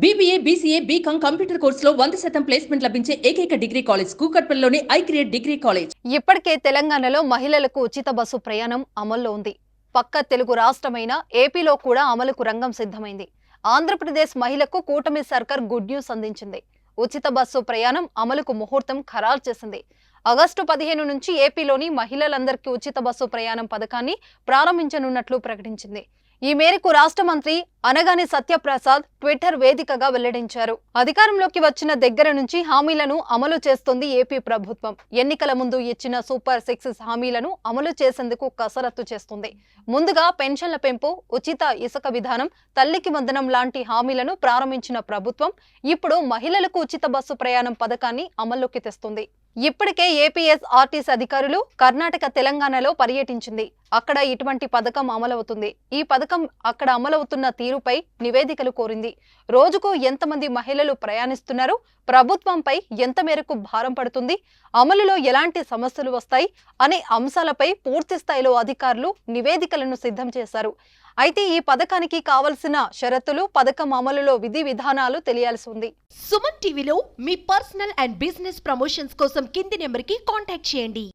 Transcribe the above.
BBA, BCA, BCom computer కోర్సులో 100% placement లభించే ఏకైక డిగ్రీ కాలేజ్ కూకట్పల్లిలోని ఐక్రియేట్ డిగ్రీ కాలేజ్. ఇప్పటికే తెలంగాణలో మహిళలకు ఉచిత బస్సు ప్రయాణం అమల్లో ఉంది. పక్క తెలుగు రాష్ట్రమైన ఏపీలో కూడా అమలుకు రంగం సిద్ధమైంది. ఆంధ్రప్రదేశ్ మహిళకు కూటమి సర్కార్ గుడ్ న్యూస్ అందించింది. ఉచిత బస్సు ప్రయాణం అమలుకు ముహూర్తం ఖరారు చేసింది. ఆగస్టు 15 నుంచి ఏపీలోని మహిళలందరికీ ఉచిత బస్సు ప్రయాణం పథకాన్ని ప్రారంభించనున్నట్లు ప్రకటించింది. ఈ మేరకు రాష్ట్ర మంత్రి అనగాని సత్యప్రసాద్ ట్విట్టర్ వేదికగా వెల్లడించారు. అధికారంలోకి వచ్చిన దగ్గర నుంచి హామీలను అమలు చేస్తోంది ఏపీ ప్రభుత్వం. ఎన్నికల ముందు ఇచ్చిన సూపర్ 6 హామీలను అమలు చేసేందుకు కసరత్తు చేస్తుంది. ముందుగా పెన్షన్ల పెంపు, ఉచిత ఇసుక విధానం, తల్లికి వందనం లాంటి హామీలను ప్రారంభించిన ప్రభుత్వం ఇప్పుడు మహిళలకు ఉచిత బస్సు ప్రయాణం పథకాన్ని అమల్లోకి తెస్తుంది. ఇప్పటికే ఏపీఎస్ఆర్టీసీ అధికారులు కర్ణాటక, తెలంగాణలో పర్యటించింది. అక్కడ ఇటువంటి పథకం అమలవుతుంది. ఈ పథకం అక్కడ అమలవుతున్న తీరుపై నివేదికలు కోరింది. రోజుకు ఎంతమంది మహిళలు ప్రయాణిస్తున్నారు, ప్రభుత్వంపై ఎంత మేరకు భారం పడుతుంది, అమలులో ఎలాంటి సమస్యలు వస్తాయి అనే అంశాలపై పూర్తి స్థాయిలో అధికారులు నివేదికలను సిద్ధం చేశారు. అయితే ఈ పథకానికి కావలసిన షరతులు, పథకం అమలులో విధి విధానాలు తెలియాల్సి ఉంది. సుమన్ టీవీలో మీ పర్సనల్ అండ్ బిజినెస్ ప్రమోషన్స్ కోసం కింది నెంబర్కి కాంటాక్ట్ చేయండి.